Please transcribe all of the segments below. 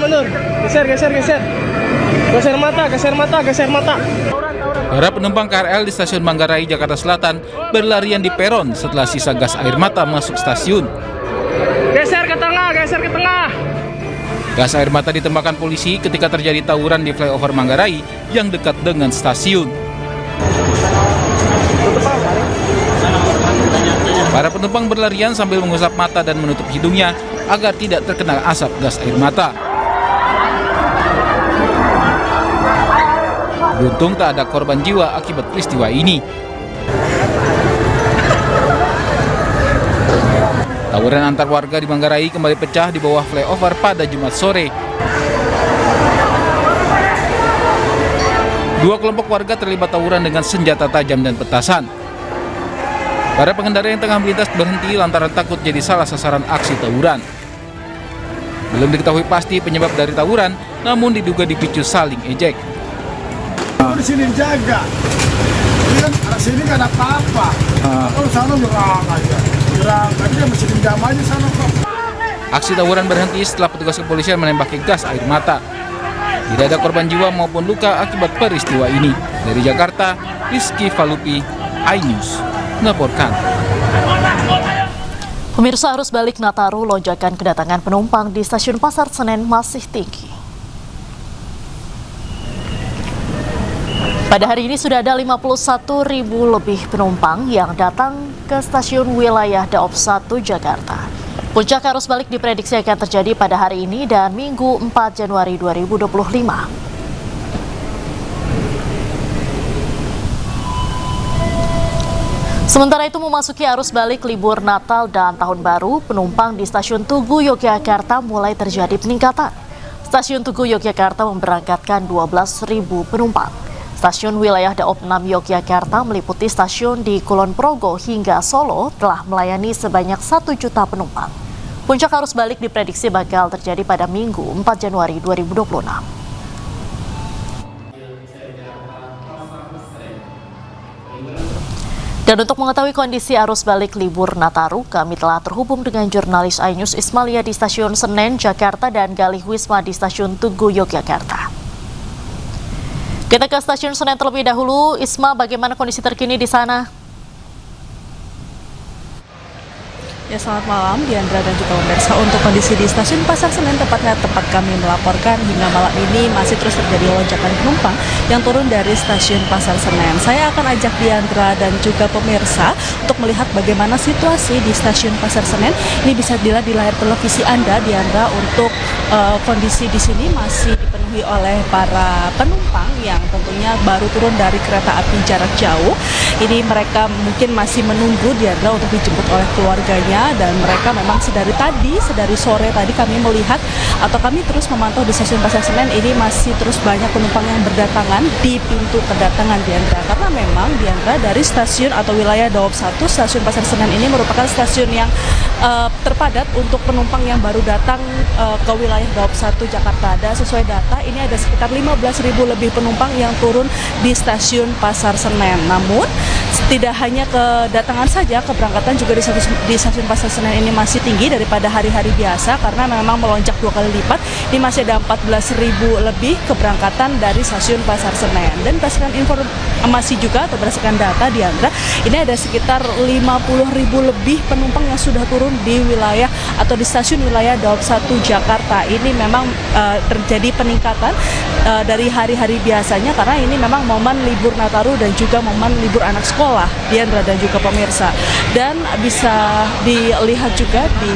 mundur. Geser. Geser mata. Para penumpang KRL di stasiun Manggarai, Jakarta Selatan berlarian di peron setelah sisa gas air mata masuk stasiun. Geser ke tengah. Gas air mata ditembakkan polisi ketika terjadi tawuran di flyover Manggarai yang dekat dengan stasiun. Para penumpang berlarian sambil mengusap mata dan menutup hidungnya agar tidak terkena asap gas air mata. Beruntung tak ada korban jiwa akibat peristiwa ini. Tawuran antar warga di Manggarai kembali pecah di bawah flyover pada Jumat sore. Dua kelompok warga terlibat tawuran dengan senjata tajam dan petasan. Para pengendara yang tengah melintas berhenti lantaran takut jadi salah sasaran aksi tawuran. Belum diketahui pasti penyebab dari tawuran, namun diduga dipicu saling ejek. Di sini jaga. Ini kan arah sini nggak ada apa-apa. Kalau sana gerang aja. Dia masih dendam aja sana kok. Aksi tawuran berhenti setelah petugas kepolisian menembaki gas air mata. Tidak ada korban jiwa maupun luka akibat peristiwa ini. Dari Jakarta, Rizky Falupi, iNews melaporkan. Pemirsa, arus balik Nataru, lonjakan kedatangan penumpang di stasiun Pasar Senen masih tinggi. Pada hari ini sudah ada 51.000 lebih penumpang yang datang ke stasiun wilayah Daob 1 Jakarta. Puncak arus balik diprediksi akan terjadi pada hari ini dan Minggu 4 Januari 2025. Sementara itu memasuki arus balik libur Natal dan Tahun Baru, penumpang di stasiun Tugu Yogyakarta mulai terjadi peningkatan. Stasiun Tugu Yogyakarta memberangkatkan 12.000 penumpang. Stasiun wilayah Daob 6 Yogyakarta meliputi stasiun di Kulon Progo hingga Solo telah melayani sebanyak 1 juta penumpang. Puncak arus balik diprediksi bakal terjadi pada Minggu 4 Januari 2026. Dan untuk mengetahui kondisi arus balik libur Nataru, kami telah terhubung dengan jurnalis iNews Ismalia di stasiun Senen, Jakarta dan Galih Wisma di stasiun Tugu Yogyakarta. Kita ke stasiun Senen terlebih dahulu. Isma, bagaimana kondisi terkini di sana? Ya, selamat malam Diandra dan juga pemirsa. Untuk kondisi di stasiun Pasar Senen, tepatnya tempat kami melaporkan, hingga malam ini masih terus terjadi lonjakan penumpang yang turun dari stasiun Pasar Senen. Saya akan ajak Diandra dan juga pemirsa untuk melihat bagaimana situasi di stasiun Pasar Senen. Ini bisa dilihat di layar televisi Anda, Diandra. Untuk kondisi di sini masih dipenuhi oleh para penumpang yang tentunya baru turun dari kereta api jarak jauh. Ini mereka mungkin masih menunggu, Diandra, untuk dijemput oleh keluarganya. Dan mereka memang sedari sore tadi kami melihat atau kami terus memantau di stasiun Pasar Senen ini masih terus banyak penumpang yang berdatangan di pintu kedatangan, Diandra. Karena memang, Diandra, dari stasiun atau wilayah Daob 1, stasiun Pasar Senen ini merupakan stasiun yang terpadat untuk penumpang yang baru datang ke wilayah Daob 1 Jakarta. Dan sesuai data, ini ada sekitar 15.000 lebih penumpang yang turun di stasiun Pasar Senen. Namun, tidak hanya kedatangan saja, keberangkatan juga di stasiun Pasar Senen ini masih tinggi daripada hari-hari biasa karena memang melonjak 2 kali lipat. Ini masih ada 14.000 lebih keberangkatan dari stasiun Pasar Senen. Dan berdasarkan informasi juga atau berdasarkan data, Diandra, ini ada sekitar 50.000 lebih penumpang yang sudah turun di wilayah atau di stasiun wilayah Daob 1 Jakarta. Ini memang terjadi peningkatan dari hari-hari biasanya karena ini memang momen libur Nataru dan juga momen libur anak sekolah, Diandra dan juga pemirsa. Dan bisa dilihat juga di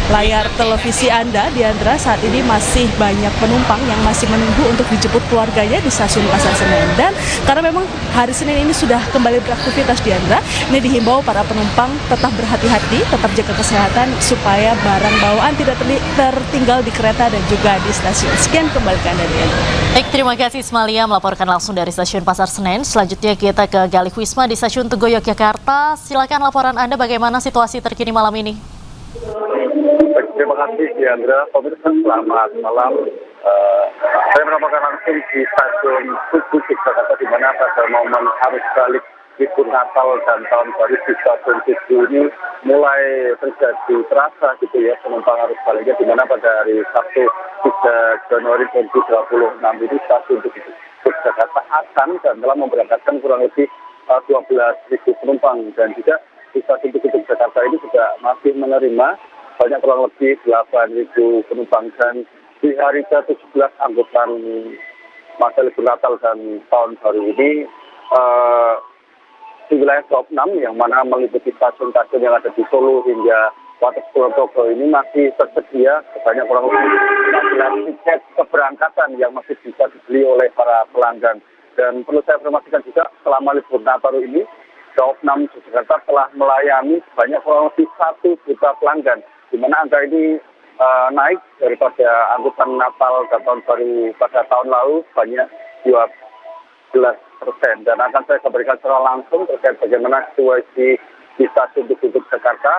layar televisi Anda, Diandra, saat ini masih banyak penumpang yang masih menunggu untuk dijemput keluarganya di stasiun Pasar Senen. Dan karena memang hari Senin ini sudah kembali beraktivitas, Diandra, ini dihimbau para penumpang tetap berhati-hati, tetap jaga kesehatan supaya barang bawaan tidak tertinggal di kereta dan juga di stasiun. Sekian kembali ke Anda, Diandra. Baik, terima kasih Ismalia melaporkan langsung dari stasiun Pasar Senen. Selanjutnya kita ke Galih Wisma di stasiun Tugu Yogyakarta. Silakan laporan Anda bagaimana situasi terkini malam ini. Terima kasih, Diandra. Pemirsa, selamat malam. Saya melaporkan langsung di stasiun Tugu Yogyakarta, di mana pada momen arus balik libur Natal dan Tahun Baru di Stasiun Tugu ini mulai terjadi terasa gitu ya penumpang arus baliknya, di mana pada hari Sabtu 3 Januari 2026 ini Stasiun Tugu Yogyakarta akan dan telah memberangkatkan kurang lebih 12.000 penumpang, dan juga di Stasiun Tugu Yogyakarta ini juga masih menerima banyak kurang lebih 8.000 penumpang, dan di hari ke-17 angkutan masa libur Natal dan Tahun Baru ini di wilayah Top 6 yang mana meliputi stasiun-stasiun yang ada di Solo hingga Wates Kulonprogo ini masih tersedia sebanyak kurang lebih 16 tiket keberangkatan yang masih bisa dibeli oleh para pelanggan. Dan perlu saya informasikan juga, selama libur Natal ini Top 6 Yogyakarta telah melayani sebanyak kurang lebih 1 juta pelanggan, di mana angka ini naik daripada angkutan Natal dan Tahun Baru pada tahun lalu banyak 12%. Dan akan saya berikan secara langsung terkait bagaimana situasi di Stasiun Tugu Yogyakarta.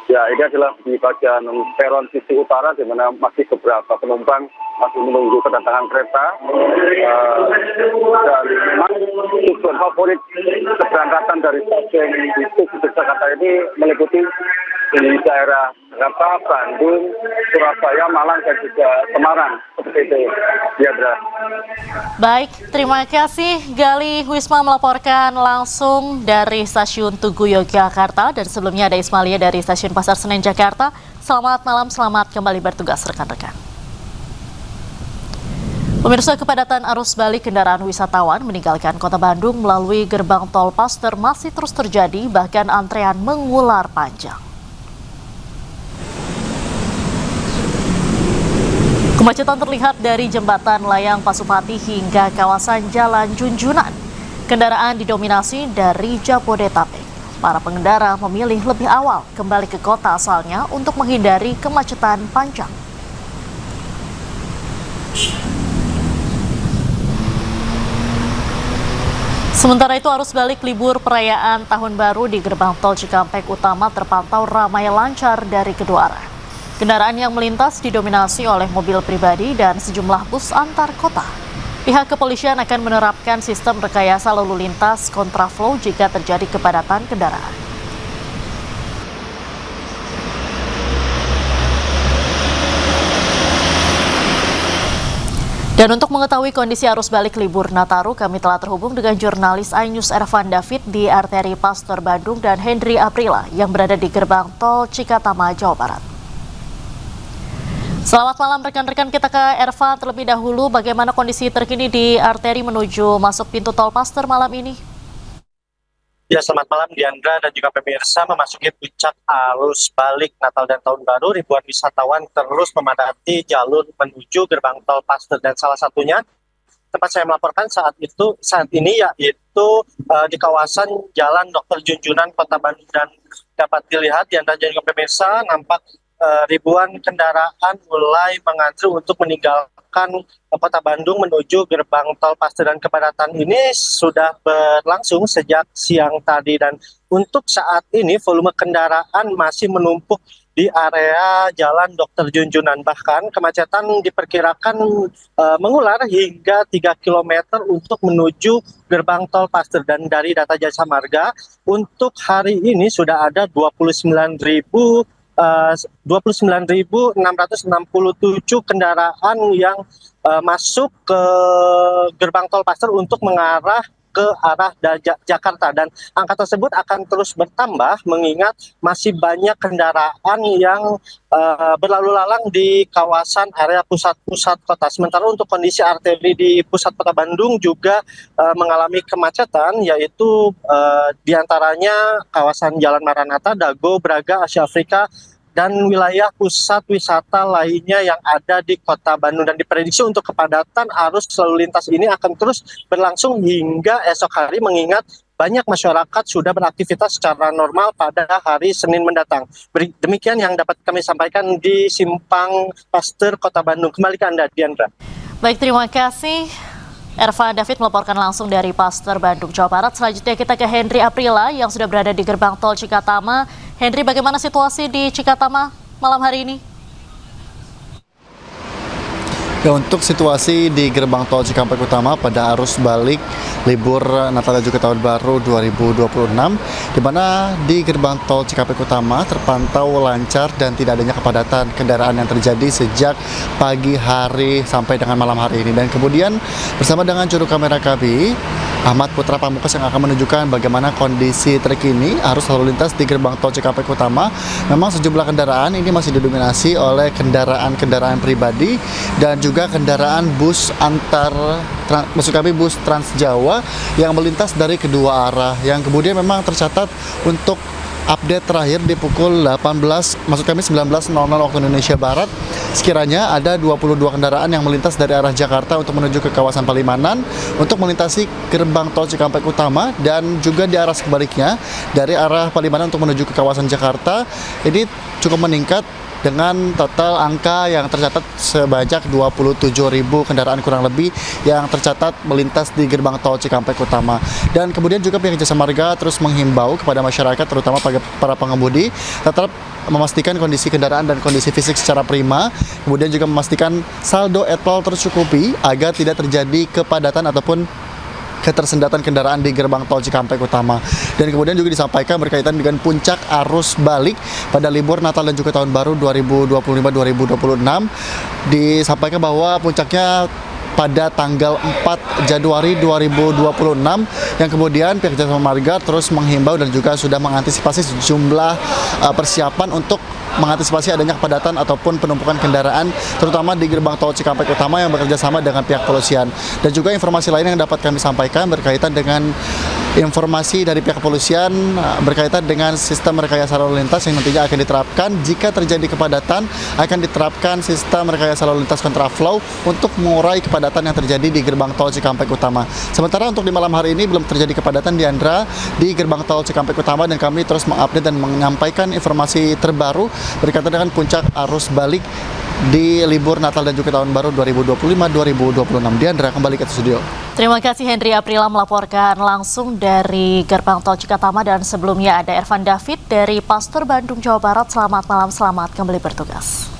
Ya, ini adalah di bagian peron sisi utara, di mana masih beberapa penumpang masih menunggu kedatangan kereta. Dan memang tujuan favorit keberangkatan dari stasiun di Tugu Yogyakarta ini meliputi di daerah Jakarta, Bandung, Surabaya, Malang, dan juga Semarang. Seperti itu, Diandra. Baik, terima kasih Gali Wisma melaporkan langsung dari Stasiun Tugu Yogyakarta, dan sebelumnya ada Ismalia dari Stasiun Pasar Senen Jakarta. Selamat malam, selamat kembali bertugas rekan-rekan. Pemirsa, kepadatan arus balik kendaraan wisatawan meninggalkan Kota Bandung melalui gerbang tol Paster masih terus terjadi, bahkan antrean mengular panjang. Kemacetan terlihat dari jembatan Layang Pasupati hingga kawasan Jalan Junjunan. Kendaraan didominasi dari Jabodetabek. Para pengendara memilih lebih awal kembali ke kota asalnya untuk menghindari kemacetan panjang. Sementara itu, arus balik libur perayaan Tahun Baru di gerbang tol Cikampek Utama terpantau ramai lancar dari kedua arah. Kendaraan yang melintas didominasi oleh mobil pribadi dan sejumlah bus antar kota. Pihak kepolisian akan menerapkan sistem rekayasa lalu lintas kontraflow jika terjadi kepadatan kendaraan. Dan untuk mengetahui kondisi arus balik libur Nataru, kami telah terhubung dengan jurnalis iNews Ervan David di arteri Pastor Bandung dan Hendri Aprila yang berada di gerbang tol Cikatama, Jawa Barat. Selamat malam rekan-rekan, kita ke Erva terlebih dahulu. Bagaimana kondisi terkini di arteri menuju masuk pintu tol Paster malam ini? Ya, selamat malam Diandra dan juga pemirsa. Memasuki puncak arus balik Natal dan Tahun Baru, ribuan wisatawan terus memadati jalur menuju gerbang tol Paster, dan salah satunya tempat saya melaporkan saat ini yaitu di kawasan Jalan Dr. Junjunan, Kota Bandung, dan dapat dilihat Diandra dan juga pemirsa, nampak ribuan kendaraan mulai mengantri untuk meninggalkan Kota Bandung menuju gerbang tol Paster, dan kepadatan ini sudah berlangsung sejak siang tadi, dan untuk saat ini volume kendaraan masih menumpuk di area Jalan Dr. Junjunan. Bahkan kemacetan diperkirakan mengular hingga 3 km untuk menuju gerbang tol Paster, dan dari data Jasa Marga untuk hari ini sudah ada 29.667 kendaraan yang masuk ke gerbang tol Paster untuk mengarah ke arah Jakarta, dan angka tersebut akan terus bertambah mengingat masih banyak kendaraan yang berlalu lalang di kawasan area pusat-pusat kota. Sementara untuk kondisi arteri di pusat Kota Bandung juga mengalami kemacetan, yaitu diantaranya kawasan Jalan Maranatha, Dago, Braga, Asia Afrika, dan wilayah pusat wisata lainnya yang ada di Kota Bandung. Dan diprediksi untuk kepadatan arus lalu lintas ini akan terus berlangsung hingga esok hari, mengingat banyak masyarakat sudah beraktivitas secara normal pada hari Senin mendatang. Demikian yang dapat kami sampaikan di Simpang Paster, Kota Bandung. Kembali ke Anda, Diandra. Baik, terima kasih. Erva David melaporkan langsung dari Paster Bandung, Jawa Barat. Selanjutnya kita ke Hendri Aprila yang sudah berada di gerbang tol Cikatama. Hendri, bagaimana situasi di Cikatama malam hari ini? Ya, untuk situasi di gerbang tol Cikampek Utama pada arus balik libur Natal dan juga Tahun Baru 2026, di mana di gerbang tol Cikampek Utama terpantau lancar dan tidak adanya kepadatan kendaraan yang terjadi sejak pagi hari sampai dengan malam hari ini. Dan kemudian bersama dengan juru kamera kami, Ahmad Putra Pamungkas, yang akan menunjukkan bagaimana kondisi terkini arus lalu lintas di gerbang tol Cikampek Utama. Memang sejumlah kendaraan ini masih didominasi oleh kendaraan pribadi dan juga kendaraan bus bus Trans Jawa yang melintas dari kedua arah, yang kemudian memang tercatat untuk update terakhir di pukul 19.00 waktu Indonesia Barat, sekiranya ada 22 kendaraan yang melintas dari arah Jakarta untuk menuju ke kawasan Palimanan untuk melintasi gerbang tol Cikampek Utama, dan juga di arah sebaliknya dari arah Palimanan untuk menuju ke kawasan Jakarta. Ini cukup meningkat dengan total angka yang tercatat sebanyak 27.000 kendaraan kurang lebih yang tercatat melintas di gerbang tol Cikampek Utama. Dan kemudian juga pihak Jasa Marga terus menghimbau kepada masyarakat, terutama para pengemudi, tetap memastikan kondisi kendaraan dan kondisi fisik secara prima, kemudian juga memastikan saldo e-tol tercukupi agar tidak terjadi kepadatan ataupun ketersendatan kendaraan di gerbang tol Cikampek Utama. Dan kemudian juga disampaikan berkaitan dengan puncak arus balik pada libur Natal dan juga Tahun Baru 2025-2026, disampaikan bahwa puncaknya pada tanggal 4 Januari 2026, yang kemudian pihak Jasa Marga terus menghimbau dan juga sudah mengantisipasi sejumlah persiapan untuk mengantisipasi adanya kepadatan ataupun penumpukan kendaraan, terutama di gerbang tol Cikampek Utama yang bekerja sama dengan pihak kepolisian. Dan juga informasi lain yang dapat kami sampaikan berkaitan dengan informasi dari pihak kepolisian berkaitan dengan sistem rekayasa lalu lintas yang nantinya akan diterapkan jika terjadi kepadatan. Akan diterapkan sistem rekayasa lalu lintas kontraflow untuk mengurai kepadatan yang terjadi di gerbang tol Cikampek Utama. Sementara untuk di malam hari ini belum terjadi kepadatan di Andra di gerbang tol Cikampek Utama, dan kami terus mengupdate dan menyampaikan informasi terbaru berkaitan dengan puncak arus balik di libur Natal dan juga Tahun Baru 2025-2026. Diandra, kembali ke studio. Terima kasih Henry Aprila melaporkan langsung dari gerbang tol Cikatama, dan sebelumnya ada Ervan David dari Pasteur Bandung, Jawa Barat. Selamat malam, selamat kembali bertugas.